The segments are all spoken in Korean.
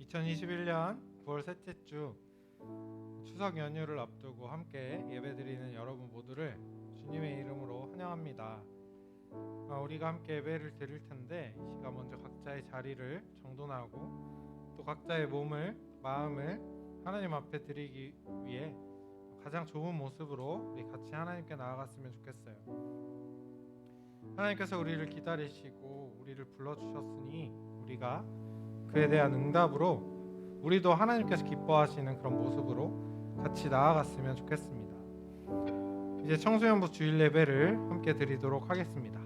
2021년 9월 셋째 주 추석 연휴를 앞두고 함께 예배드리는 여러분 모두를 주님의 이름으로 환영합니다. 우리가 함께 예배를 드릴 텐데 이 시간 먼저 각자의 자리를 정돈하고 또 각자의 몸을, 마음을 하나님 앞에 드리기 위해 가장 좋은 모습으로 우리 같이 하나님께 나아갔으면 좋겠어요. 하나님께서 우리를 기다리시고 우리를 불러주셨으니 우리가 그에 대한 응답으로 우리도 하나님께서 기뻐하시는 그런 모습으로 같이 나아갔으면 좋겠습니다. 이제 청소년부 주일 예배를 함께 드리도록 하겠습니다.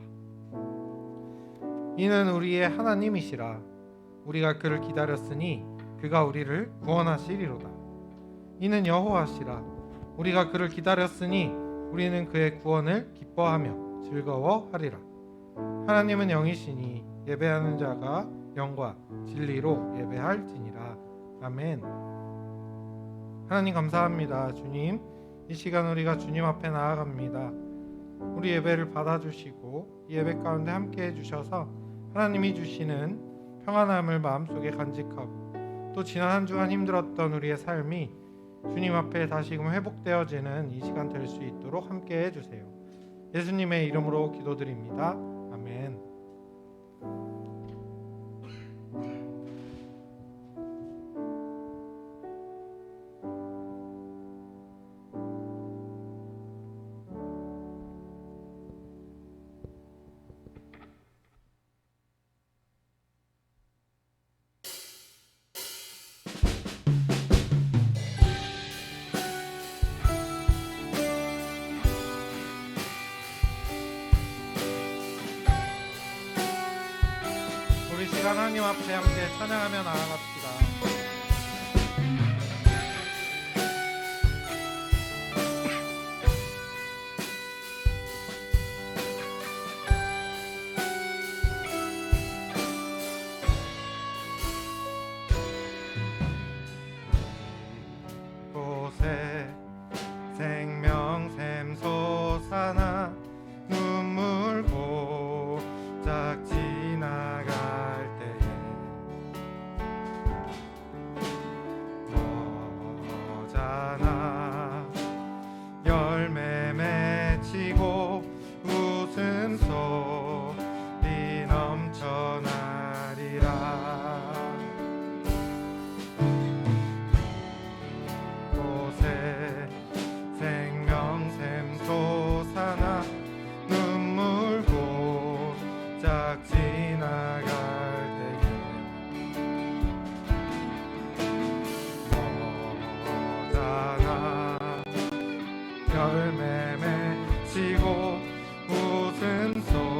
이는 우리의 하나님이시라. 우리가 그를 기다렸으니 그가 우리를 구원하시리로다. 이는 여호와시라. 우리가 그를 기다렸으니 우리는 그의 구원을 기뻐하며 즐거워하리라. 하나님은 영이시니 예배하는 자가 영과 진리로 예배할지니라. 아멘. 하나님 감사합니다. 주님, 이 시간 우리가 주님 앞에 나아갑니다. 우리 예배를 받아주시고 이 예배 가운데 함께 해주셔서 하나님이 주시는 평안함을 마음속에 간직하고 또 지난 한 주간 힘들었던 우리의 삶이 주님 앞에 다시금 회복되어지는 이 시간 될 수 있도록 함께 해주세요. 예수님의 이름으로 기도드립니다. 아멘. 우리 시간 하나님 앞에 함께 찬양하며 나아갑시다. 곳에 생명샘 솟아나 눈물 고작 지나갈 때에 머잖아 열매 맺히고 웃음소리 넘쳐나리라. 곳에 생명샘 솟아나 눈물 고작 지나갈 때에 머잖아 열매 맺히고 웃음소리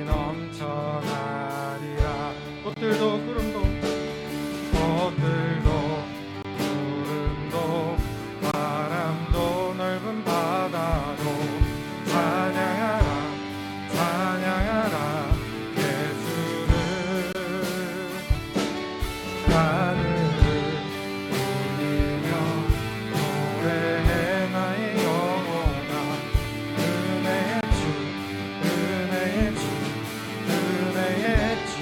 넘쳐나리라. 꽃들도 구름도 바람도 넓은 바다도 찬양하라 찬양하라 예수를. 하늘을 울리며 노래해 나의 영혼아. 은혜의 주 은혜의 주 은혜의 주.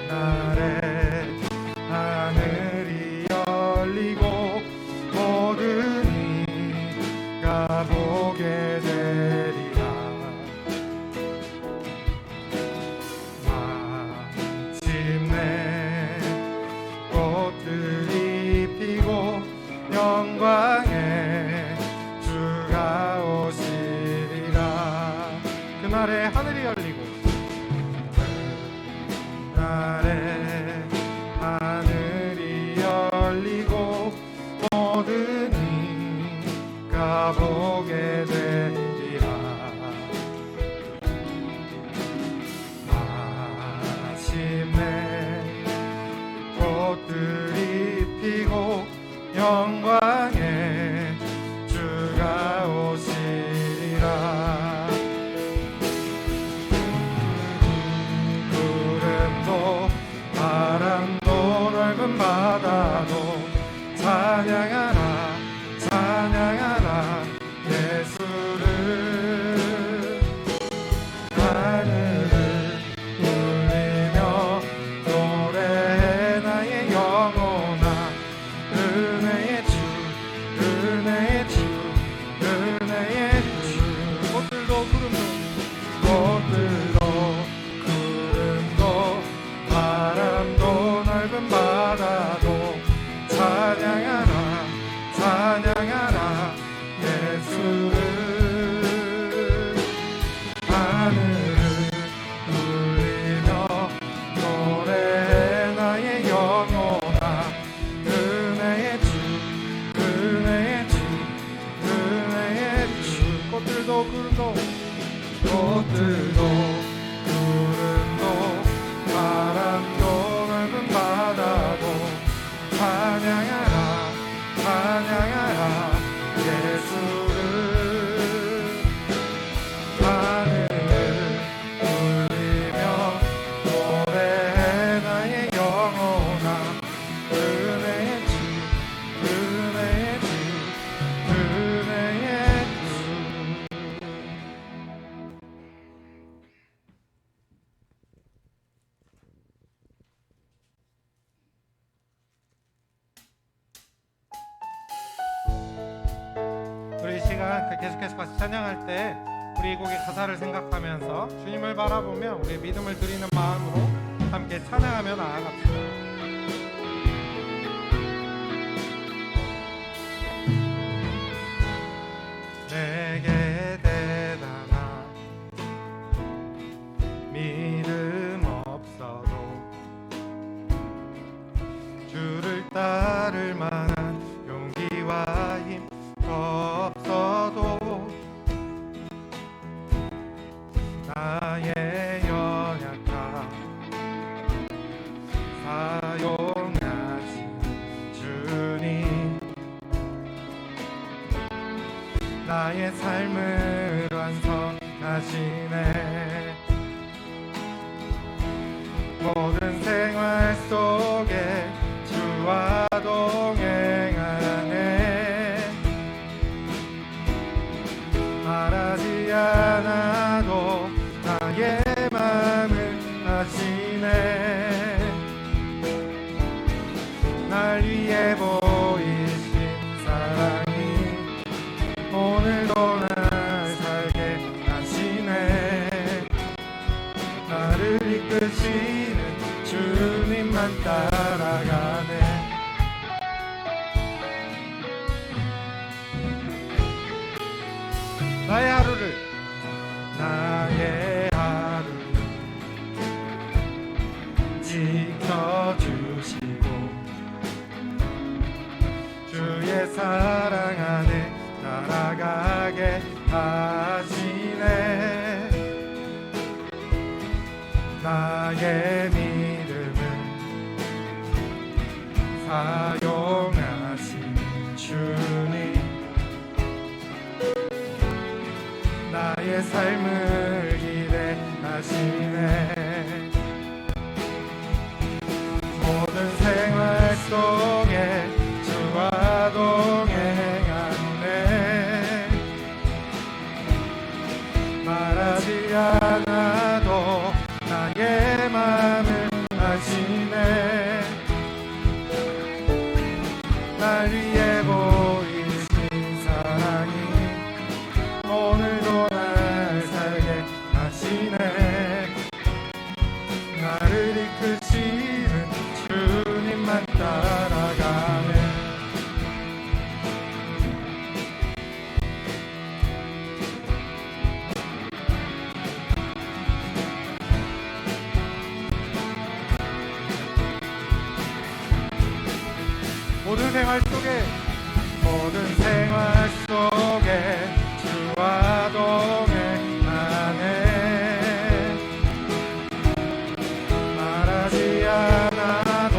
날에 하늘이 열리고 모든 이가 보게 되리라. 마침내 꽃들이 피고 영광의 주가 오시리라. 그날에 하늘이 열리고 그날에 하늘이 열리고 모든 이가 보게 되리라. 마침내 꽃들이 피고 영광의 주가 오시리라. 구름도 바람도 넓은 바다도 찬양하라 찬양하라 예수를. 하늘도 구름도 꽃들도 구름도 바람도 넓은 바다도 찬양하라 찬양하라 예수를 하늘을 울리며 노래해 나의 영혼아 은혜의 주 은혜의 주 은혜의 주. 우리 이 시간 계속해서 같이 찬양할 때 우리 이 곡의 가사를 생각하면서 주님을 바라보며 우리의 믿음을 드리는 마음으로 함께 찬양하며 나아갑시다. 내게 대단한 믿음 없어도 주를 따를 만한 용기와 힘 없어도 나의 연약함 사용하신 주님 나의 삶을 완성하시네. 모든 생활 속에 주와 동행하네. 말하지 않아도 나의 마음을 아시네. 날 위해 보이신 사랑이 오늘도 날 살게 하시네. 나를 이끄시는 주님만 따라가네. 나의 하루를 지켜주시고 주의 사랑 안에 날아가게 하시네. 나의 믿음을 사용하신 주님 나의 삶을 기대하시네. 모든 생활 속에 주와 동행하네. 말하지 않아도 나의 마음을 아시네. 날 위해 보이신 사랑이 오늘도 날 살게 하시네. 나를 이끄시는 주님만 따라가네. 모든 생활 속에 주와 동행하네. 말하지 않아도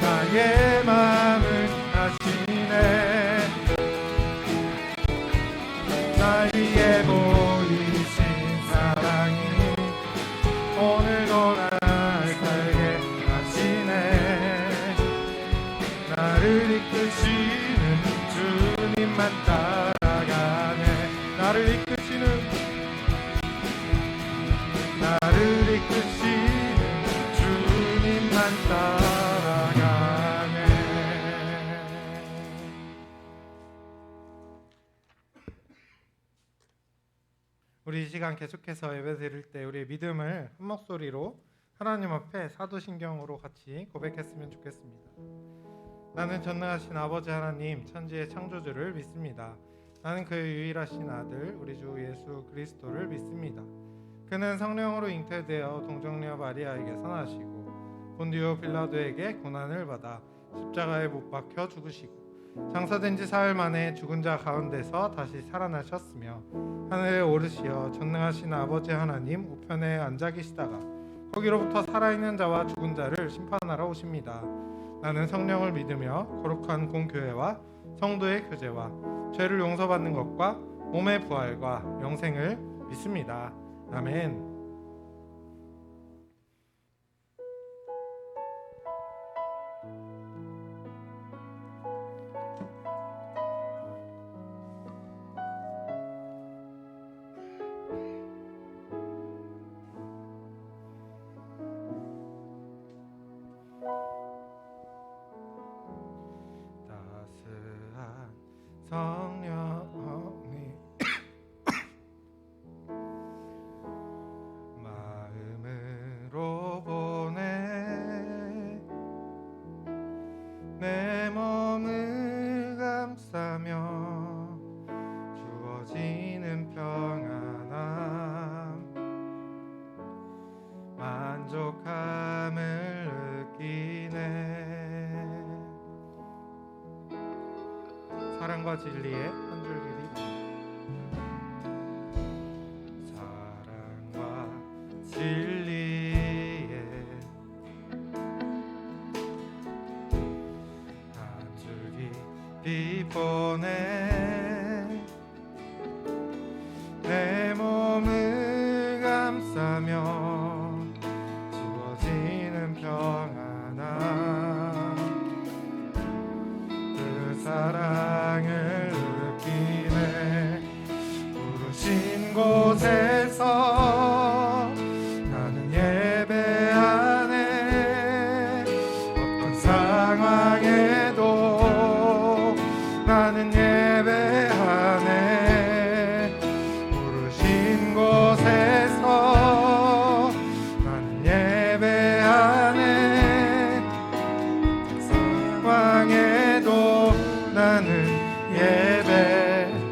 나의 마음을 아시네. 날 위해 보이신 사랑이 오늘도 날 살게 하시네. 나를 이끄시는 주님만 따라가네. 나를 이끄시는 주님만 따라가네. 우리 이 시간 계속해서 예배 드릴 때 우리의 믿음을 한 목소리로 하나님 앞에 사도신경으로 같이 고백했으면 좋겠습니다. 나는 전능하신 아버지 하나님 천지의 창조주를 믿습니다. 나는 그의 유일하신 아들 우리 주 예수 그리스도를 믿습니다. 그는 성령으로 잉태되어 동정녀 마리아에게 선하시고 본디오 빌라도에게 고난을 받아 십자가에 못 박혀 죽으시고 장사된 지 사흘 만에 죽은 자 가운데서 다시 살아나셨으며 하늘에 오르시어 전능하신 아버지 하나님 우편에 앉아 계시다가 거기로부터 살아있는 자와 죽은 자를 심판하러 오십니다. 나는 성령을 믿으며 거룩한 공교회와 성도의 교제와 죄를 용서받는 것과 몸의 부활과 영생을 믿습니다. 아멘. 따스한 성령이 마음으로 보내 내 몸을 감싸며 주어지는 평안함 만족함을 느끼네. 사랑과 진리의 한 줄기리 사랑과 진리의 한 줄기 보내 내 몸을 감싸며 주어지는 평안함 그 사랑을 느끼네. 부르신 곳에서 나는 예배하네. 어떤 상황에도 나는 예배하네. 부르신 곳에서 나는 예배하네. 상황에도 나는 예배하네.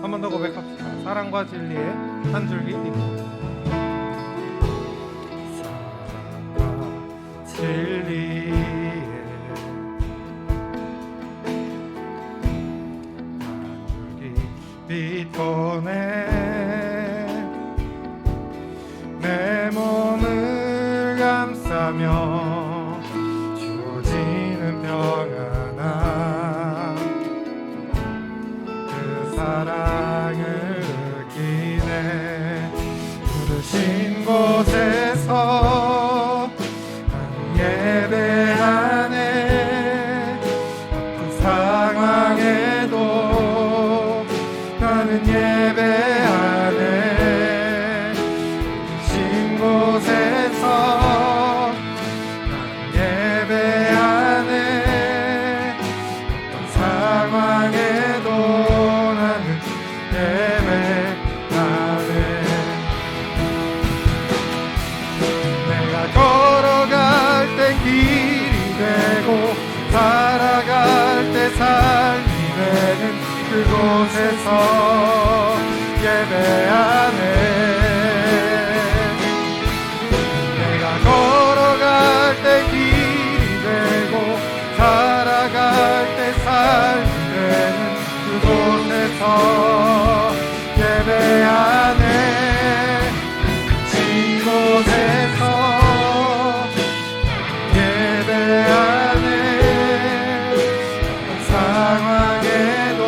한 번 더 고백합시다. 사랑과 진리의 한 줄기 띠고 사랑과 진리의 한 줄기 빛보내 내 몸을 감싸며 주어지는 평안함 그 사랑을 느끼네. 부르신 곳에서 나는 예배하네. 어떤 상황에도 나는 예배하네. 부르신 곳에서 나는 예배하네. 어떤 상황에도 나는 예배하네. 내가 걸어갈 때 길이 되고 살아갈 때 삶이 되는 그곳에서 예배하네. 내가 걸어갈 때 길이 되고 살아갈 때 삶이 되는 그곳에서 예배하네. 이곳에서 예배하네. 어떤 상황에도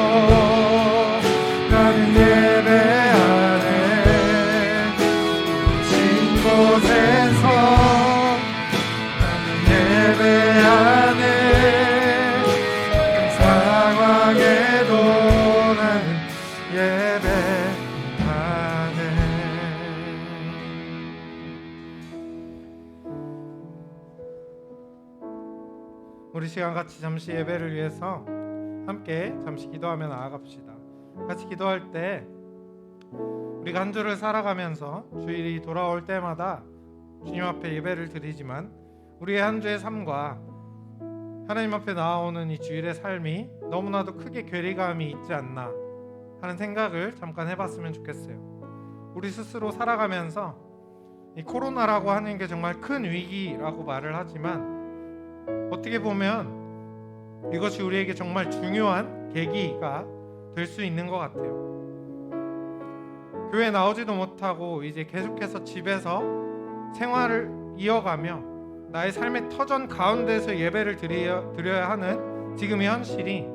나는 예배하네. 이곳에서 나는 예배하네. 어떤 상황에도 나는 예배하네. 우리 시간 같이 잠시 예배를 위해서 함께 잠시 기도하며 나아갑시다. 같이 기도할 때 우리가 한 주를 살아가면서 주일이 돌아올 때마다 주님 앞에 예배를 드리지만 우리의 한 주의 삶과 하나님 앞에 나아오는 이 주일의 삶이 너무나도 크게 괴리감이 있지 않나 하는 생각을 잠깐 해봤으면 좋겠어요. 우리 스스로 살아가면서 이 코로나라고 하는 게 정말 큰 위기라고 말을 하지만 어떻게 보면 이것이 우리에게 정말 중요한 계기가 될 수 있는 것 같아요. 교회 나오지도 못하고 이제 계속해서 집에서 생활을 이어가며 나의 삶의 터전 가운데서 예배를 드려야 하는 지금의 현실이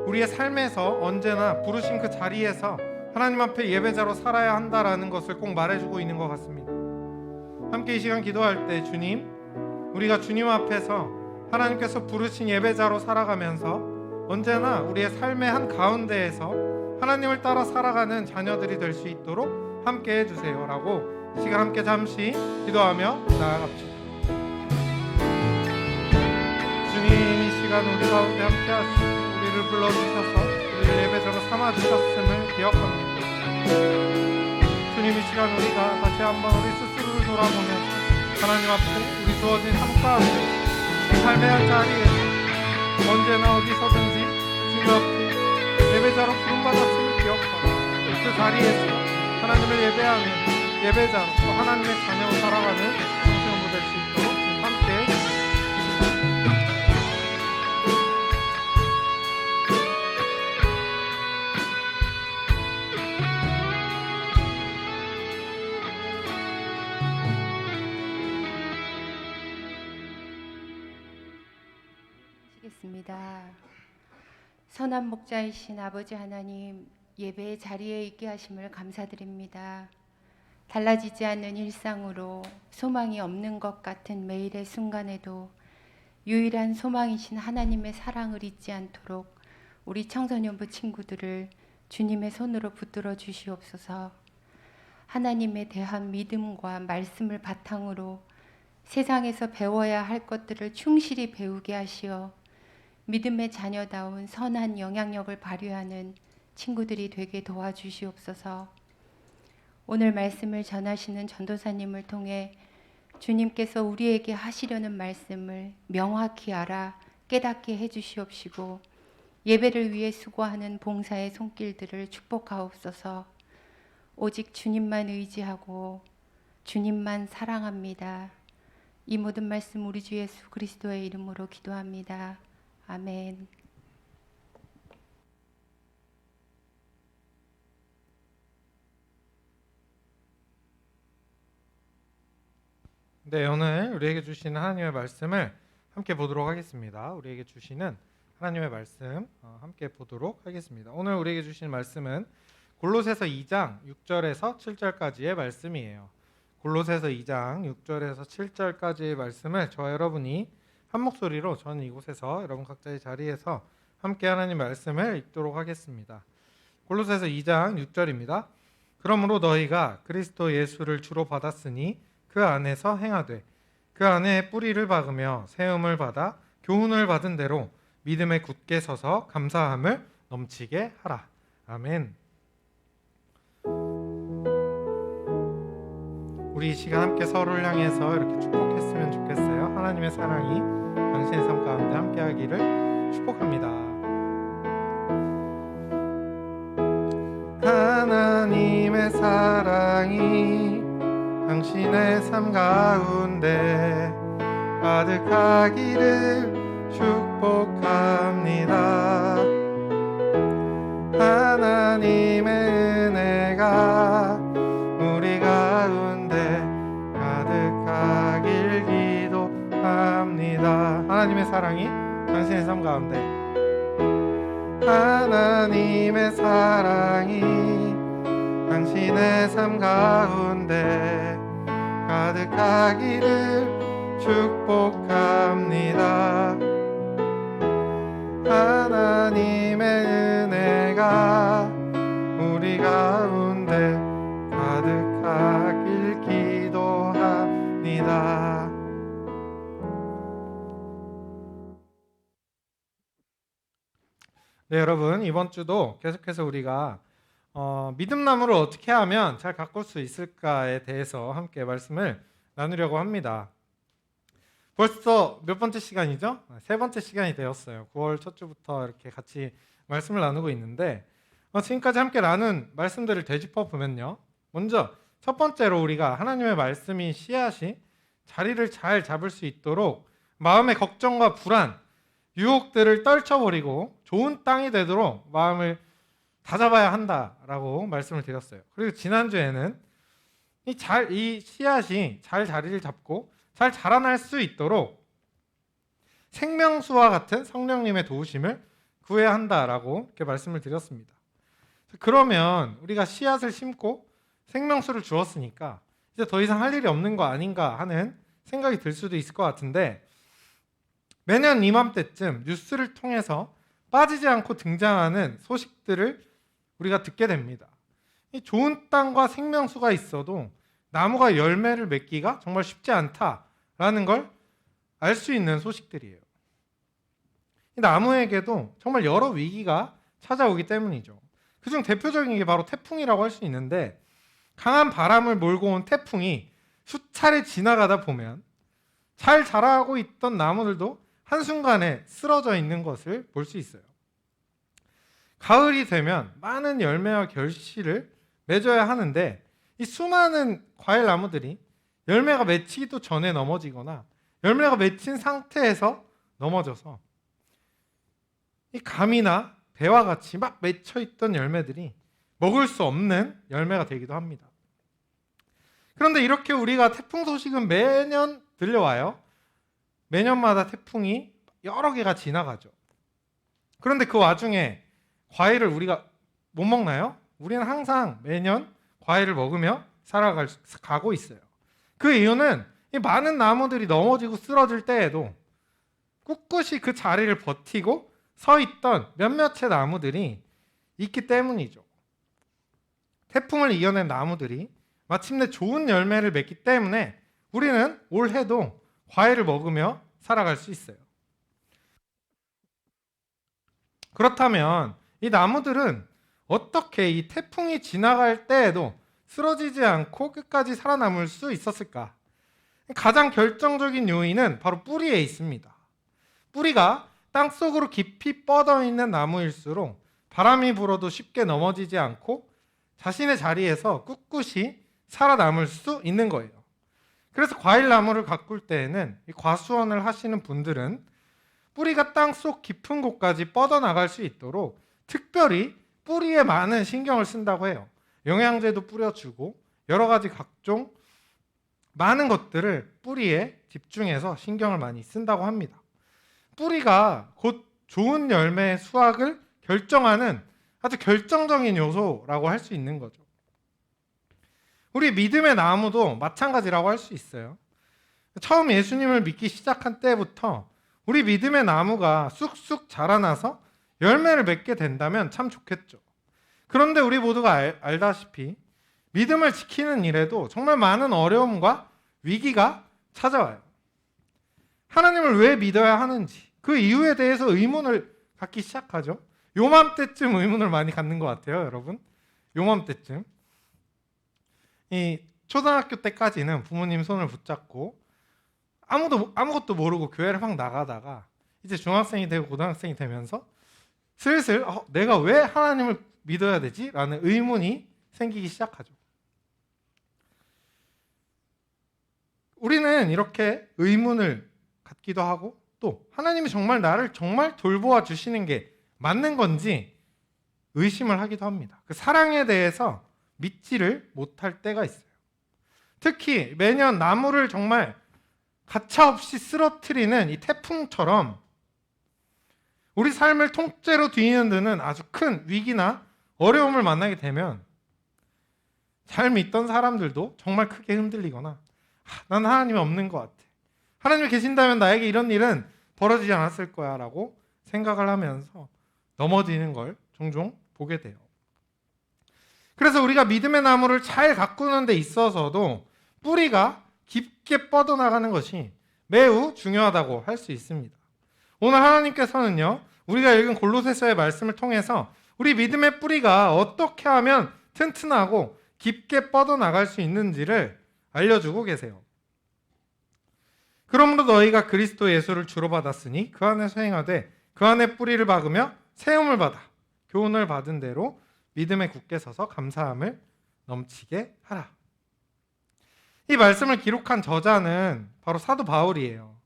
우리의 삶에서 언제나 부르신 그 자리에서 하나님 앞에 예배자로 살아야 한다라는 것을 꼭 말해주고 있는 것 같습니다. 함께 이 시간 기도할 때 주님, 우리가 주님 앞에서 하나님께서 부르신 예배자로 살아가면서 언제나 우리의 삶의 한 가운데에서 하나님을 따라 살아가는 자녀들이 될 수 있도록 함께 해주세요 라고 시간 함께 잠시 기도하며 나아갑시다. 주님, 이 시간 우리 가운데 함께 하시고 우리를 불러주셔서 우리를 예배자로 삼아주셨음을 기억합니다. 주님, 이 시간 우리가 다시 한번 우리 스스로를 돌아보면서 하나님 앞에 우리 주어진 삶 가운데 삶의 한 자리에서 언제나 어디서든지 주님 앞에 예배자로 부름받았음을 기억하고 그 자리에서 하나님을 예배하며 예배자로 또 하나님의 자녀로 살아가는 성도들 될 수 있도록 함께 해주십시오. 하시겠습니다. 선한 목자이신 아버지 하나님, 예배의 자리에 있게 하심을 감사드립니다. 달라지지 않는 일상으로 소망이 없는 것 같은 매일의 순간에도 유일한 소망이신 하나님의 사랑을 잊지 않도록 우리 청소년부 친구들을 주님의 손으로 붙들어 주시옵소서. 하나님에 대한 믿음과 말씀을 바탕으로 세상에서 배워야 할 것들을 충실히 배우게 하시어 믿음의 자녀다운 선한 영향력을 발휘하는 친구들이 되게 도와주시옵소서. 오늘 말씀을 전하시는 전도사님을 통해 주님께서 우리에게 하시려는 말씀을 명확히 알아 깨닫게 해주시옵시고 예배를 위해 수고하는 봉사의 손길들을 축복하옵소서. 오직 주님만 의지하고 주님만 사랑합니다. 이 모든 말씀 우리 주 예수 그리스도의 이름으로 기도합니다. 아멘. 네, 오늘 우리에게 주시는 하나님의 말씀을 함께 보도록 하겠습니다. 우리에게 주시는 하나님의 말씀 함께 보도록 하겠습니다. 오늘 우리에게 주시는 말씀은 골로새서 2장 6절에서 7절까지의 말씀이에요. 골로새서 2장 6절에서 7절까지의 말씀을 저와 여러분이 한 목소리로 저는 이곳에서 여러분 각자의 자리에서 함께 하나님 말씀을 읽도록 하겠습니다. 골로새서 2장 6절입니다. 그러므로 너희가 그리스도 예수를 주로 받았으니 그 안에서 행하되 그 안에 뿌리를 박으며 세움을 받아 교훈을 받은 대로 믿음에 굳게 서서 감사함을 넘치게 하라. 아멘. 우리 이 시간 함께 서로를 향해서 이렇게 축복했으면 좋겠어요. 하나님의 사랑이 당신의 삶 가운데 함께하기를 축복합니다. 하나님의 사랑이 당신의 삶 가운데 가득하기를 축복합니다. 하나님의 은혜가 우리 가운데 가득하길 기도합니다. 하나님의 사랑이 당신의 삶 가운데 하나님의 사랑이 당신의 삶 가운데 가득하기를 축복합니다. 하나님의 은혜가 우리 가운데 가득하길 기도합니다. 네, 여러분, 이번 주도 계속해서 우리가 믿음나무를 어떻게 하면 잘 가꿀 수 있을까에 대해서 함께 말씀을 나누려고 합니다. 벌써 몇 번째 시간이죠? 세 번째 시간이 되었어요. 9월 첫 주부터 이렇게 같이 말씀을 나누고 있는데 지금까지 함께 나눈 말씀들을 되짚어 보면요. 먼저 첫 번째로 우리가 하나님의 말씀이 씨앗이 자리를 잘 잡을 수 있도록 마음의 걱정과 불안, 유혹들을 떨쳐버리고 좋은 땅이 되도록 마음을 다잡아야 한다라고 말씀을 드렸어요. 그리고 지난주에는 이 씨앗이 잘 자리를 잡고 잘 자라날 수 있도록 생명수와 같은 성령님의 도우심을 구해야 한다라고 이렇게 말씀을 드렸습니다. 그러면 우리가 씨앗을 심고 생명수를 주었으니까 이제 더 이상 할 일이 없는 거 아닌가 하는 생각이 들 수도 있을 것 같은데, 매년 이맘때쯤 뉴스를 통해서 빠지지 않고 등장하는 소식들을 우리가 듣게 됩니다. 이 좋은 땅과 생명수가 있어도 나무가 열매를 맺기가 정말 쉽지 않다라는 걸 알 수 있는 소식들이에요. 이 나무에게도 정말 여러 위기가 찾아오기 때문이죠. 그중 대표적인 게 바로 태풍이라고 할 수 있는데, 강한 바람을 몰고 온 태풍이 수차례 지나가다 보면 잘 자라고 있던 나무들도 한순간에 쓰러져 있는 것을 볼 수 있어요. 가을이 되면 많은 열매와 결실을 맺어야 하는데, 이 수많은 과일 나무들이 열매가 맺히기도 전에 넘어지거나 열매가 맺힌 상태에서 넘어져서 이 감이나 배와 같이 막 맺혀있던 열매들이 먹을 수 없는 열매가 되기도 합니다. 그런데 이렇게 우리가 태풍 소식은 매년 들려와요. 매년마다 태풍이 여러 개가 지나가죠. 그런데 그 와중에 과일을 우리가 못 먹나요? 우리는 항상 매년 과일을 먹으며 살아가고 있어요. 그 이유는 이 많은 나무들이 넘어지고 쓰러질 때에도 꿋꿋이 그 자리를 버티고 서 있던 몇몇의 나무들이 있기 때문이죠. 태풍을 이겨낸 나무들이 마침내 좋은 열매를 맺기 때문에 우리는 올해도 과일을 먹으며 살아갈 수 있어요. 그렇다면 이 나무들은 어떻게 이 태풍이 지나갈 때에도 쓰러지지 않고 끝까지 살아남을 수 있었을까? 가장 결정적인 요인은 바로 뿌리에 있습니다. 뿌리가 땅속으로 깊이 뻗어 있는 나무일수록 바람이 불어도 쉽게 넘어지지 않고 자신의 자리에서 꿋꿋이 살아남을 수 있는 거예요. 그래서 과일나무를 가꿀 때에는 이 과수원을 하시는 분들은 뿌리가 땅속 깊은 곳까지 뻗어나갈 수 있도록 특별히 뿌리에 많은 신경을 쓴다고 해요. 영양제도 뿌려주고 여러 가지 각종 많은 것들을 뿌리에 집중해서 신경을 많이 쓴다고 합니다. 뿌리가 곧 좋은 열매의 수확을 결정하는 아주 결정적인 요소라고 할 수 있는 거죠. 우리 믿음의 나무도 마찬가지라고 할 수 있어요. 처음 예수님을 믿기 시작한 때부터 우리 믿음의 나무가 쑥쑥 자라나서 열매를 맺게 된다면 참 좋겠죠. 그런데 우리 모두가 알다시피 믿음을 지키는 일에도 정말 많은 어려움과 위기가 찾아와요. 하나님을 왜 믿어야 하는지 그 이유에 대해서 의문을 갖기 시작하죠. 요맘때쯤 의문을 많이 갖는 것 같아요, 여러분. 요맘때쯤. 이 초등학교 때까지는 부모님 손을 붙잡고 아무것도 모르고 교회를 막 나가다가 이제 중학생이 되고 고등학생이 되면서 슬슬 내가 왜 하나님을 믿어야 되지? 라는 의문이 생기기 시작하죠. 우리는 이렇게 의문을 갖기도 하고 또 하나님이 정말 나를 정말 돌보아 주시는 게 맞는 건지 의심을 하기도 합니다. 그 사랑에 대해서 믿지를 못할 때가 있어요. 특히 매년 나무를 정말 가차없이 쓰러뜨리는 이 태풍처럼 우리 삶을 통째로 뒤흔드는 아주 큰 위기나 어려움을 만나게 되면 잘 믿던 사람들도 정말 크게 흔들리거나 난 하나님이 없는 것 같아. 하나님이 계신다면 나에게 이런 일은 벌어지지 않았을 거야 라고 생각을 하면서 넘어지는 걸 종종 보게 돼요. 그래서 우리가 믿음의 나무를 잘 가꾸는 데 있어서도 뿌리가 깊게 뻗어나가는 것이 매우 중요하다고 할 수 있습니다. 오늘 하나님께서는요, 우리가 읽은 골로새서의 말씀을 통해서 우리 믿음의 뿌리가 어떻게 하면 튼튼하고 깊게 뻗어나갈 수 있는지를 알려주고 계세요. 그러므로 너희가 그리스도 예수를 주로 받았으니 그 안에서 행하되 그 안에 뿌리를 박으며 세움을 받아 교훈을 받은 대로 믿음에 굳게 서서 감사함을 넘치게 하라. 이 말씀을 기록한 저자는 바로 사도 바울이에요.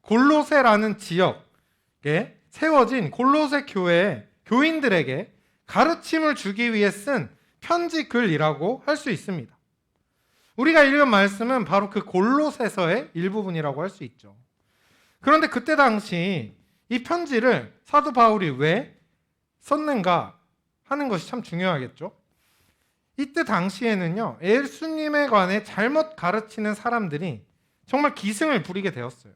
골로새라는 지역에 세워진 골로새 교회 교인들에게 가르침을 주기 위해 쓴 편지 글이라고 할 수 있습니다. 우리가 읽은 말씀은 바로 그 골로새서의 일부분이라고 할 수 있죠. 그런데 그때 당시 이 편지를 사도 바울이 왜 썼는가 하는 것이 참 중요하겠죠. 이때 당시에는요, 예수님에 관해 잘못 가르치는 사람들이 정말 기승을 부리게 되었어요.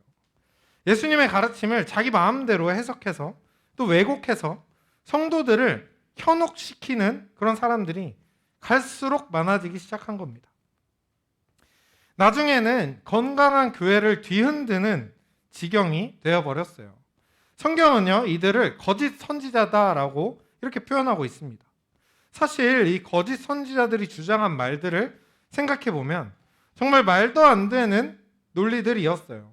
예수님의 가르침을 자기 마음대로 해석해서 또 왜곡해서 성도들을 현혹시키는 그런 사람들이 갈수록 많아지기 시작한 겁니다. 나중에는 건강한 교회를 뒤흔드는 지경이 되어버렸어요. 성경은요, 이들을 거짓 선지자다라고 이렇게 표현하고 있습니다. 사실 이 거짓 선지자들이 주장한 말들을 생각해 보면 정말 말도 안 되는 논리들이었어요.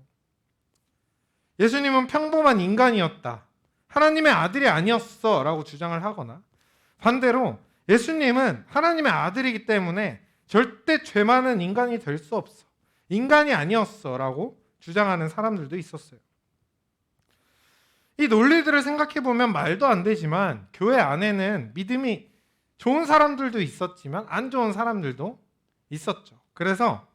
예수님은 평범한 인간이었다, 하나님의 아들이 아니었어 라고 주장을 하거나, 반대로 예수님은 하나님의 아들이기 때문에 절대 죄 많은 인간이 될 수 없어, 인간이 아니었어 라고 주장하는 사람들도 있었어요. 이 논리들을 생각해 보면 말도 안 되지만 교회 안에는 믿음이 좋은 사람들도 있었지만 안 좋은 사람들도 있었죠. 그래서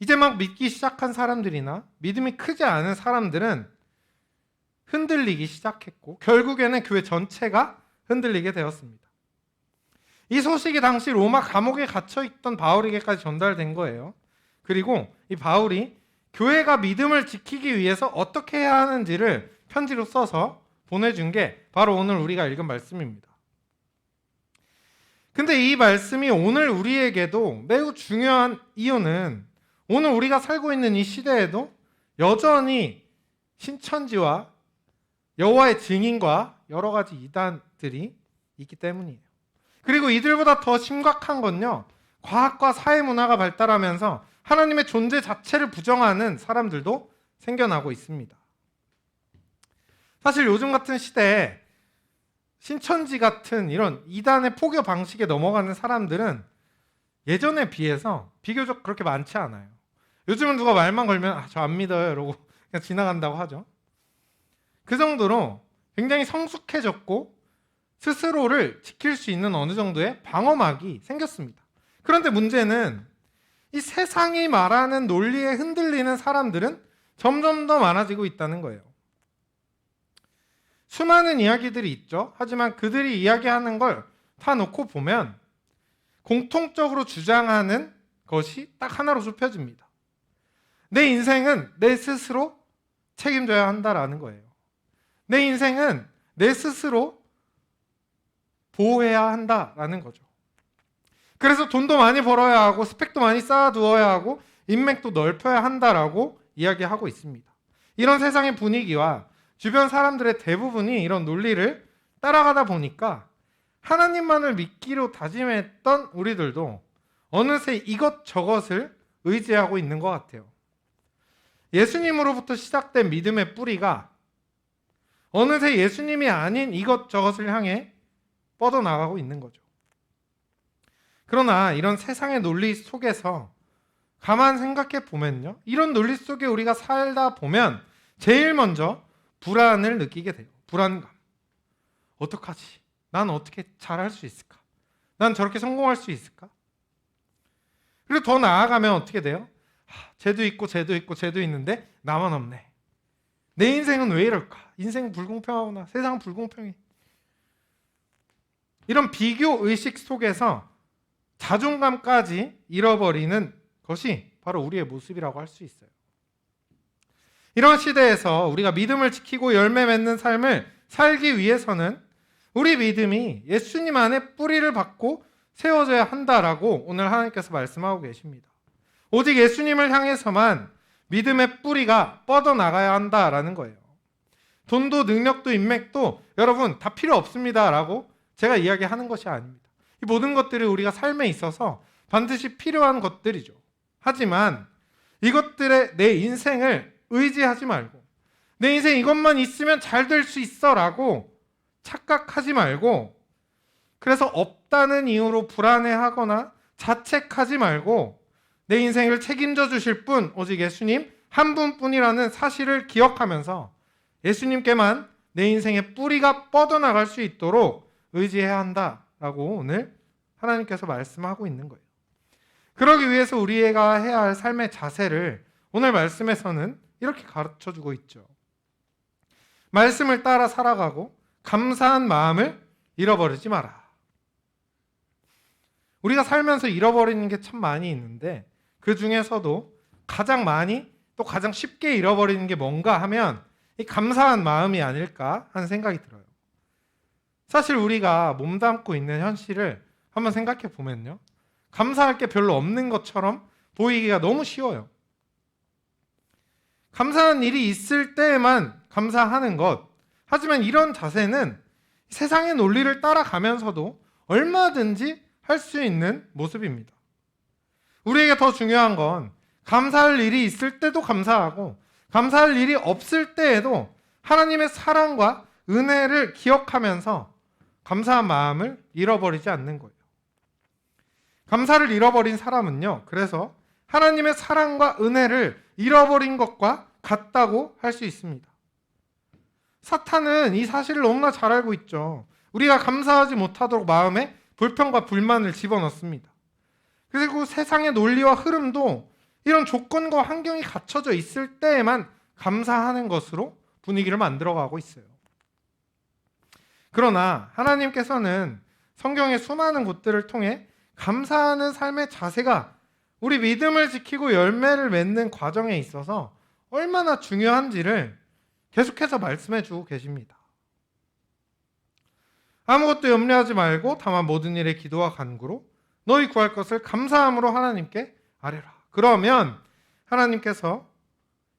이제 막 믿기 시작한 사람들이나 믿음이 크지 않은 사람들은 흔들리기 시작했고 결국에는 교회 전체가 흔들리게 되었습니다. 이 소식이 당시 로마 감옥에 갇혀있던 바울에게까지 전달된 거예요. 그리고 이 바울이 교회가 믿음을 지키기 위해서 어떻게 해야 하는지를 편지로 써서 보내준 게 바로 오늘 우리가 읽은 말씀입니다. 근데 이 말씀이 오늘 우리에게도 매우 중요한 이유는 오늘 우리가 살고 있는 이 시대에도 여전히 신천지와 여호와의 증인과 여러 가지 이단들이 있기 때문이에요. 그리고 이들보다 더 심각한 건요, 과학과 사회문화가 발달하면서 하나님의 존재 자체를 부정하는 사람들도 생겨나고 있습니다. 사실 요즘 같은 시대에 신천지 같은 이런 이단의 포교 방식에 넘어가는 사람들은 예전에 비해서 비교적 그렇게 많지 않아요. 요즘은 누가 말만 걸면 저 안 믿어요 이러고 그냥 지나간다고 하죠. 그 정도로 굉장히 성숙해졌고 스스로를 지킬 수 있는 어느 정도의 방어막이 생겼습니다. 그런데 문제는 이 세상이 말하는 논리에 흔들리는 사람들은 점점 더 많아지고 있다는 거예요. 수많은 이야기들이 있죠. 하지만 그들이 이야기하는 걸 다 놓고 보면 공통적으로 주장하는 것이 딱 하나로 좁혀집니다. 내 인생은 내 스스로 책임져야 한다라는 거예요. 내 인생은 내 스스로 보호해야 한다라는 거죠. 그래서 돈도 많이 벌어야 하고 스펙도 많이 쌓아두어야 하고 인맥도 넓혀야 한다라고 이야기하고 있습니다. 이런 세상의 분위기와 주변 사람들의 대부분이 이런 논리를 따라가다 보니까 하나님만을 믿기로 다짐했던 우리들도 어느새 이것저것을 의지하고 있는 것 같아요. 예수님으로부터 시작된 믿음의 뿌리가 어느새 예수님이 아닌 이것저것을 향해 뻗어나가고 있는 거죠. 그러나 이런 세상의 논리 속에서 가만 생각해 보면요, 이런 논리 속에 우리가 살다 보면 제일 먼저 불안을 느끼게 돼요. 불안감. 어떡하지? 난 어떻게 잘할 수 있을까? 난 저렇게 성공할 수 있을까? 그리고 더 나아가면 어떻게 돼요? 쟤도 있고 쟤도 있고 쟤도 있는데 나만 없네. 내 인생은 왜 이럴까? 인생 불공평하구나. 세상 불공평해. 이런 비교 의식 속에서 자존감까지 잃어버리는 것이 바로 우리의 모습이라고 할 수 있어요. 이런 시대에서 우리가 믿음을 지키고 열매 맺는 삶을 살기 위해서는 우리 믿음이 예수님 안에 뿌리를 받고 세워져야 한다라고 오늘 하나님께서 말씀하고 계십니다. 오직 예수님을 향해서만 믿음의 뿌리가 뻗어나가야 한다라는 거예요. 돈도 능력도 인맥도 여러분 다 필요 없습니다라고 제가 이야기하는 것이 아닙니다. 이 모든 것들이 우리가 삶에 있어서 반드시 필요한 것들이죠. 하지만 이것들에 내 인생을 의지하지 말고 내 인생 이것만 있으면 잘 될 수 있어 라고 착각하지 말고, 그래서 없다는 이유로 불안해하거나 자책하지 말고 내 인생을 책임져 주실 분 오직 예수님 한 분뿐이라는 사실을 기억하면서 예수님께만 내 인생의 뿌리가 뻗어나갈 수 있도록 의지해야 한다라고 오늘 하나님께서 말씀하고 있는 거예요. 그러기 위해서 우리가 해야 할 삶의 자세를 오늘 말씀에서는 이렇게 가르쳐주고 있죠. 말씀을 따라 살아가고 감사한 마음을 잃어버리지 마라. 우리가 살면서 잃어버리는 게 참 많이 있는데 그 중에서도 가장 많이 또 가장 쉽게 잃어버리는 게 뭔가 하면 이 감사한 마음이 아닐까 하는 생각이 들어요. 사실 우리가 몸담고 있는 현실을 한번 생각해 보면요, 감사할 게 별로 없는 것처럼 보이기가 너무 쉬워요. 감사한 일이 있을 때에만 감사하는 것. 하지만 이런 자세는 세상의 논리를 따라가면서도 얼마든지 할 수 있는 모습입니다. 우리에게 더 중요한 건 감사할 일이 있을 때도 감사하고 감사할 일이 없을 때에도 하나님의 사랑과 은혜를 기억하면서 감사한 마음을 잃어버리지 않는 거예요. 감사를 잃어버린 사람은요, 그래서 하나님의 사랑과 은혜를 잃어버린 것과 같다고 할 수 있습니다. 사탄은 이 사실을 너무나 잘 알고 있죠. 우리가 감사하지 못하도록 마음에 불평과 불만을 집어넣습니다. 그리고 세상의 논리와 흐름도 이런 조건과 환경이 갖춰져 있을 때에만 감사하는 것으로 분위기를 만들어가고 있어요. 그러나 하나님께서는 성경의 수많은 곳들을 통해 감사하는 삶의 자세가 우리 믿음을 지키고 열매를 맺는 과정에 있어서 얼마나 중요한지를 계속해서 말씀해 주고 계십니다. 아무것도 염려하지 말고 다만 모든 일에 기도와 간구로 너희 구할 것을 감사함으로 하나님께 아뢰라. 그러면 하나님께서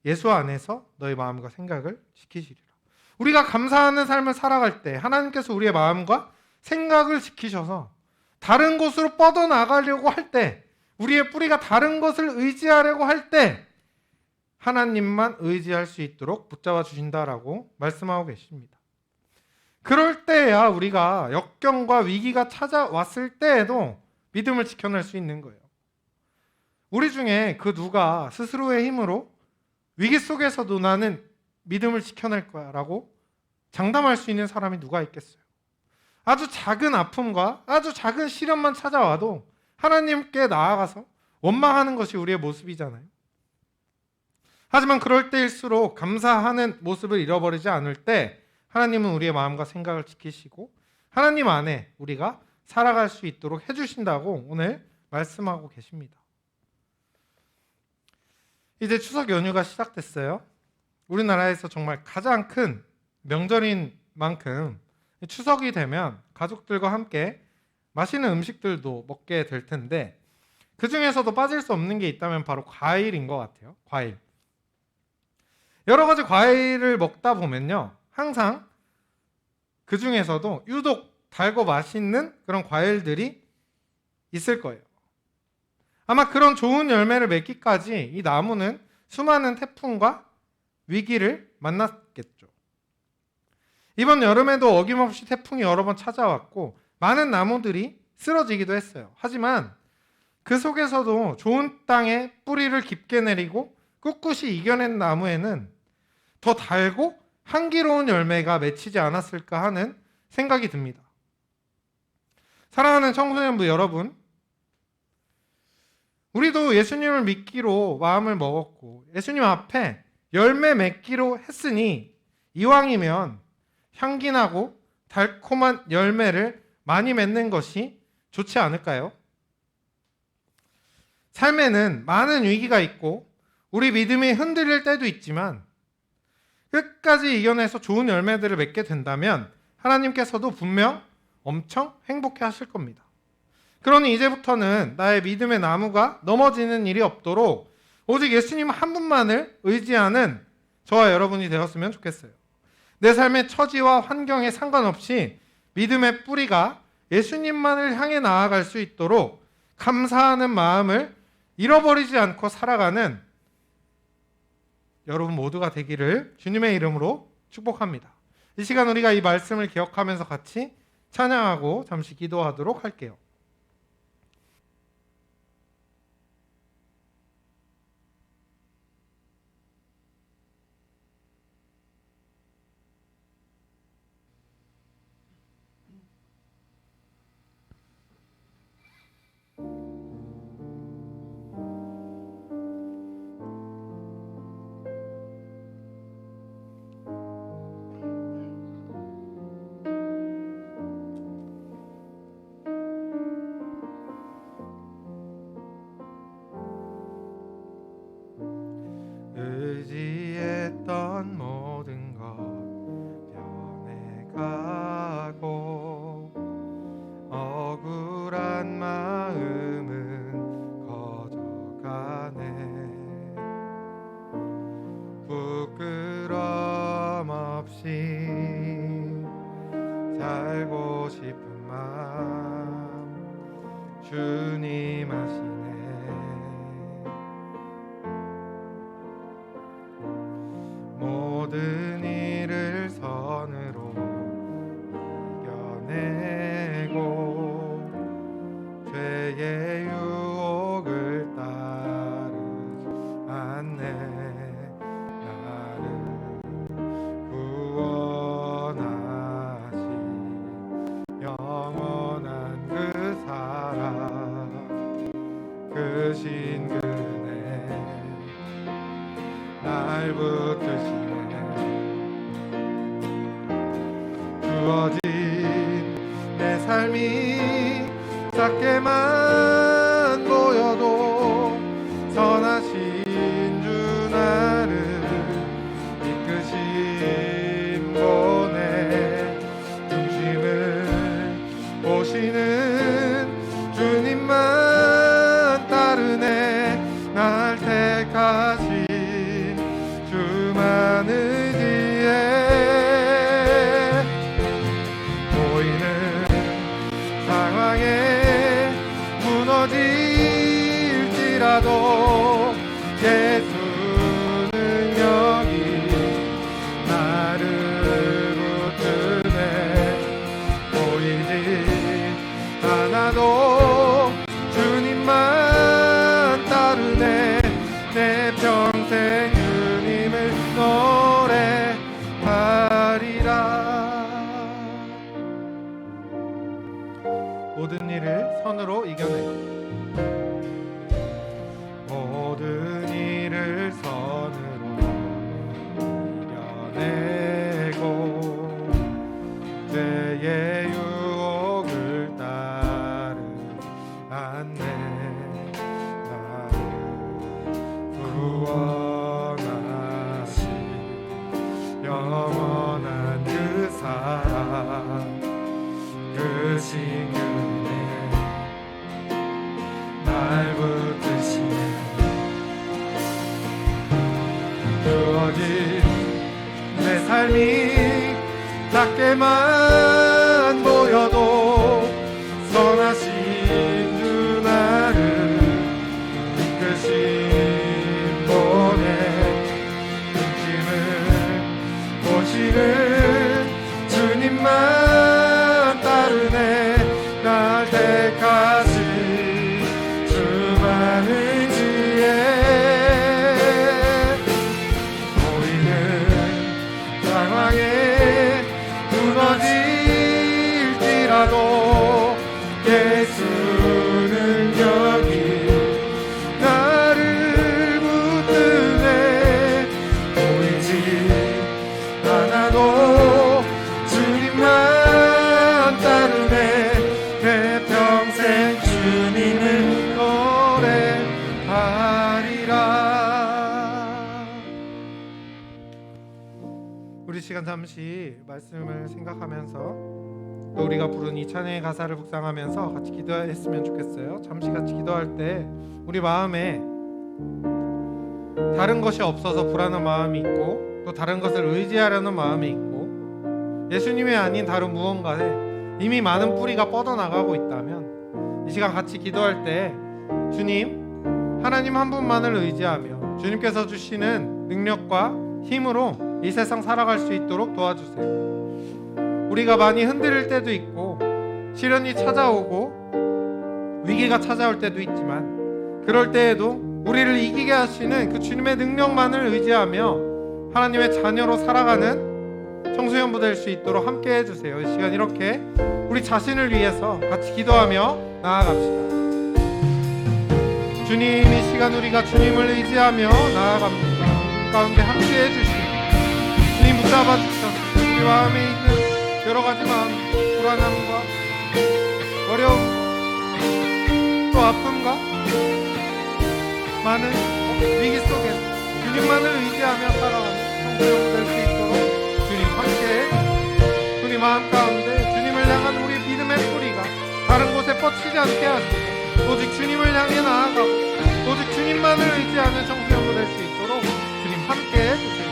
예수 안에서 너희 마음과 생각을 지키시리라. 우리가 감사하는 삶을 살아갈 때 하나님께서 우리의 마음과 생각을 지키셔서 다른 곳으로 뻗어나가려고 할 때, 우리의 뿌리가 다른 것을 의지하려고 할 때 하나님만 의지할 수 있도록 붙잡아 주신다라고 말씀하고 계십니다. 그럴 때야 우리가 역경과 위기가 찾아왔을 때에도 믿음을 지켜낼 수 있는 거예요. 우리 중에 그 누가 스스로의 힘으로 위기 속에서도 나는 믿음을 지켜낼 거야 라고 장담할 수 있는 사람이 누가 있겠어요? 아주 작은 아픔과 아주 작은 시련만 찾아와도 하나님께 나아가서 원망하는 것이 우리의 모습이잖아요. 하지만 그럴 때일수록 감사하는 모습을 잃어버리지 않을 때 하나님은 우리의 마음과 생각을 지키시고 하나님 안에 우리가 살아갈 수 있도록 해주신다고 오늘 말씀하고 계십니다. 이제 추석 연휴가 시작됐어요. 우리나라에서 정말 가장 큰 명절인 만큼 추석이 되면 가족들과 함께 맛있는 음식들도 먹게 될 텐데 그 중에서도 빠질 수 없는 게 있다면 바로 과일인 것 같아요. 과일. 여러 가지 과일을 먹다 보면요, 항상 그 중에서도 유독 달고 맛있는 그런 과일들이 있을 거예요. 아마 그런 좋은 열매를 맺기까지 이 나무는 수많은 태풍과 위기를 만났겠죠. 이번 여름에도 어김없이 태풍이 여러 번 찾아왔고 많은 나무들이 쓰러지기도 했어요. 하지만 그 속에서도 좋은 땅에 뿌리를 깊게 내리고 꿋꿋이 이겨낸 나무에는 더 달고 향기로운 열매가 맺히지 않았을까 하는 생각이 듭니다. 사랑하는 청소년부 여러분, 우리도 예수님을 믿기로 마음을 먹었고 예수님 앞에 열매 맺기로 했으니 이왕이면 향기나고 달콤한 열매를 많이 맺는 것이 좋지 않을까요? 삶에는 많은 위기가 있고 우리 믿음이 흔들릴 때도 있지만 끝까지 이겨내서 좋은 열매들을 맺게 된다면 하나님께서도 분명 엄청 행복해 하실 겁니다. 그러니 이제부터는 나의 믿음의 나무가 넘어지는 일이 없도록 오직 예수님 한 분만을 의지하는 저와 여러분이 되었으면 좋겠어요. 내 삶의 처지와 환경에 상관없이 믿음의 뿌리가 예수님만을 향해 나아갈 수 있도록 감사하는 마음을 잃어버리지 않고 살아가는 여러분 모두가 되기를 주님의 이름으로 축복합니다. 이 시간 우리가 이 말씀을 기억하면서 같이 찬양하고 잠시 기도하도록 할게요. 알고 싶은 마음 주님 아시네. 모든 일을 선으로 이겨내고 죄의 유혹을 따르지 않네. 나를 구원하신 영원한 그 사랑 그 신근에 날 붙드시네. 주어진 내 삶이 작게만 보여도 선하신 주 나를 이끄신 분의 중심을 보시는 주님만 따르네. 날 택하신 주만 의지해. 보이는 상황에 무너질지라도 예수는 여기 나를 붙드네. 보이지 않아도 주님만 따르네. 내 평생 주님을 노래하리라. 모든 일을 선으로 이겨내고 모든 일을 선으로 이겨내고 죄의 유혹을 따르지 않네. 나를 구원하신 영원한 그 사랑 그 신근에 날 붙드시네. 주어진 내 삶이 작게만 보여도 선하신 주 나를 이끄신 분의 중심을 보시는 주님만 따르네. 날 택하신 주만 의지해. 보이는 상황에 무너질지라도 예수는 여기 나를 붙드네. 보이지 않아도 주님만 따르네. 내 평생 주님을 노래하리라. 우리 시간 잠시 말씀을 생각하면서 또 우리가 부른 이 찬양의 가사를 묵상하면서 같이 기도했으면 좋겠어요. 잠시 같이 기도할 때 우리 마음에 다른 것이 없어서 불안한 마음이 있고 또 다른 것을 의지하려는 마음이 있고 예수님이 아닌 다른 무언가에 이미 많은 뿌리가 뻗어나가고 있다면 이 시간 같이 기도할 때 주님, 하나님 한 분만을 의지하며 주님께서 주시는 능력과 힘으로 이 세상 살아갈 수 있도록 도와주세요. 우리가 많이 흔들릴 때도 있고 시련이 찾아오고 위기가 찾아올 때도 있지만 그럴 때에도 우리를 이기게 하시는 그 주님의 능력만을 의지하며 하나님의 자녀로 살아가는 청소년부 될 수 있도록 함께 해주세요. 이 시간 이렇게 우리 자신을 위해서 같이 기도하며 나아갑시다. 주님, 이 시간 우리가 주님을 의지하며 나아갑니다. 가운데 함께 해주시고 주님 붙잡아 주셔서 우리 마음에 있는 여러 가지 마음, 불안함과 어려움 또 아픔과 많은 위기 속에 주님만을 의지하며 살아가는 청소년 될 수 있도록 주님 함께 우리 마음 가운데 주님을 향한 우리 믿음의 뿌리가 다른 곳에 뻗치지 않게 하시고 오직 주님을 향해 나아가고 오직 주님만을 의지하는 청소년 될 수 있도록 주님 함께 해주세요.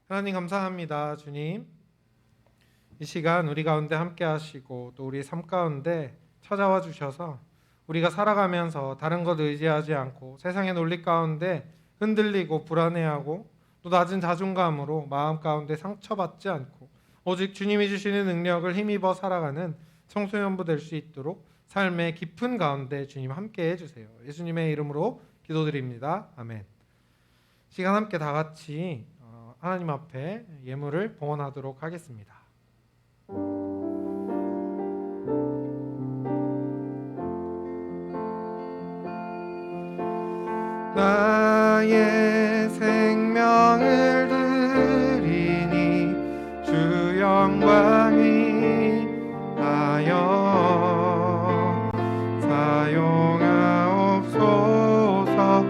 하나님 감사합니다. 주님, 이 시간 우리 가운데 함께 하시고 또 우리 삶 가운데 찾아와 주셔서 우리가 살아가면서 다른 것 의지하지 않고 세상의 논리 가운데 흔들리고 불안해하고 또 낮은 자존감으로 마음 가운데 상처받지 않고 오직 주님이 주시는 능력을 힘입어 살아가는 청소년부 될 수 있도록 삶의 깊은 가운데 주님 함께 해주세요. 예수님의 이름으로 기도드립니다. 아멘. 시간 함께 다 같이 하나님 앞에 예물을 봉헌하도록 하겠습니다. 나의 생명을 드리니 주 영광이 하여 사용하옵소서.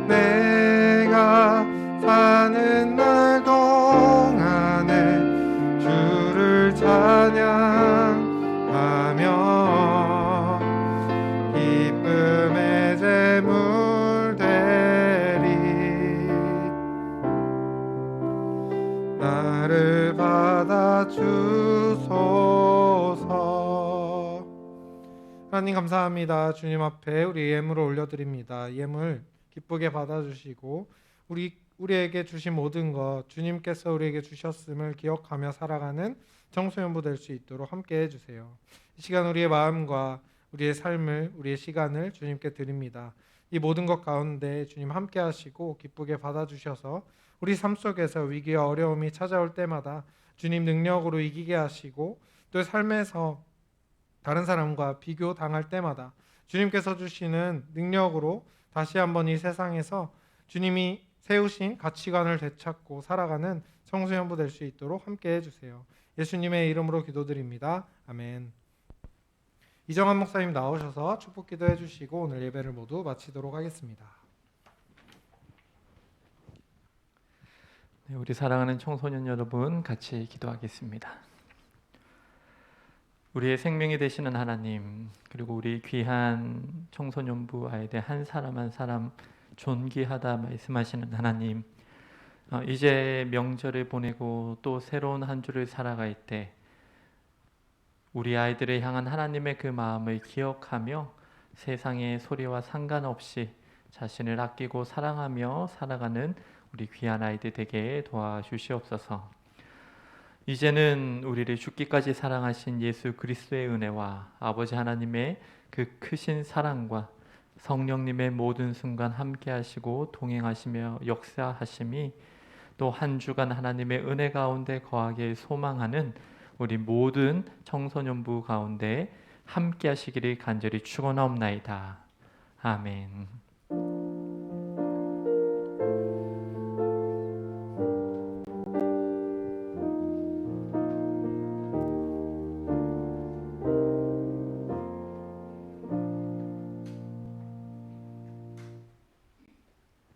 내가 사는 날 동안에 주를 찬양하며 기쁨의 제물 되리. 나를 받아 주소서. 하나님 감사합니다. 주님 앞에 우리 예물을 올려드립니다. 예물 기쁘게 받아주시고 우리에게 주신 모든 것 주님께서 우리에게 주셨음을 기억하며 살아가는 청소년부 될 수 있도록 함께 해주세요. 이 시간 우리의 마음과 우리의 삶을 우리의 시간을 주님께 드립니다. 이 모든 것 가운데 주님 함께 하시고 기쁘게 받아주셔서 우리 삶 속에서 위기와 어려움이 찾아올 때마다 주님 능력으로 이기게 하시고 또 삶에서 다른 사람과 비교당할 때마다 주님께서 주시는 능력으로 다시 한번 이 세상에서 주님이 세우신 가치관을 되찾고 살아가는 청소년부 될 수 있도록 함께 해주세요. 예수님의 이름으로 기도드립니다. 아멘. 이정환 목사님 나오셔서 축복 기도해 주시고 오늘 예배를 모두 마치도록 하겠습니다. 네, 우리 사랑하는 청소년 여러분 같이 기도하겠습니다. 우리의 생명이 되시는 하나님, 그리고 우리 귀한 청소년부 아이들 한 사람 한 사람 존귀하다 말씀하시는 하나님, 이제 명절을 보내고 또 새로운 한 주를 살아갈 때 우리 아이들을 향한 하나님의 그 마음을 기억하며 세상의 소리와 상관없이 자신을 아끼고 사랑하며 살아가는 우리 귀한 아이들 되게 도와주시옵소서. 이제는 우리를 죽기까지 사랑하신 예수 그리스도의 은혜와 아버지 하나님의 그 크신 사랑과 성령님의 모든 순간 함께 하시고 동행하시며 역사하심이 또 한 주간 하나님의 은혜 가운데 거하길 소망하는 우리 모든 청소년부 가운데 함께 하시기를 간절히 축원하옵나이다. 아멘.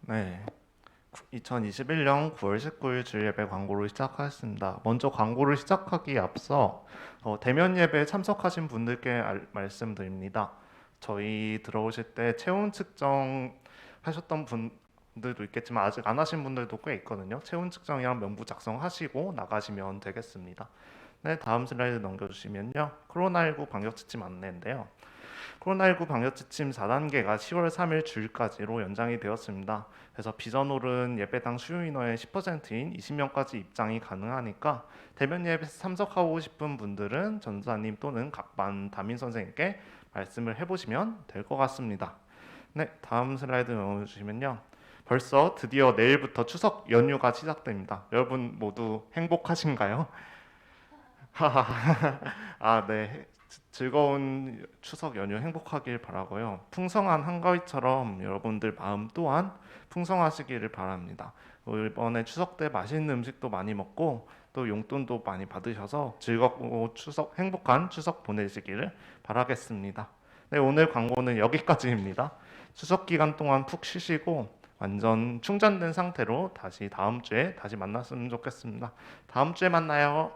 네, 2021년 9월 19일 주일 예배 광고를 시작하겠습니다. 먼저 광고를 시작하기에 앞서 대면 예배에 참석하신 분들께 말씀드립니다. 저희 들어오실 때 체온 측정 하셨던 분들도 있겠지만 아직 안 하신 분들도 꽤 있거든요. 체온 측정이랑 명부 작성하시고 나가시면 되겠습니다. 네, 다음 슬라이드 넘겨주시면요. 코로나19 방역지침 안내인데요. 코로나19 방역지침 4단계가 10월 3일 주일까지로 연장이 되었습니다. 그래서 비전홀은 예배당 수요 인원의 10%인 20명까지 입장이 가능하니까 대면 예배에 참석하고 싶은 분들은 전사님 또는 각 반 담임 선생님께 말씀을 해보시면 될 것 같습니다. 네, 다음 슬라이드 넘어주시면요. 벌써 드디어 내일부터 추석 연휴가 시작됩니다. 여러분 모두 행복하신가요? 아, 네. 즐거운 추석 연휴 행복하길 바라고요. 풍성한 한가위처럼 여러분들 마음 또한 풍성하시기를 바랍니다. 이번에 추석 때 맛있는 음식도 많이 먹고 또 용돈도 많이 받으셔서 즐겁고 행복한 추석 보내시기를 바라겠습니다. 네, 오늘 광고는 여기까지입니다. 추석 기간 동안 푹 쉬시고 완전 충전된 상태로 다시 다음 주에 다시 만났으면 좋겠습니다. 다음 주에 만나요.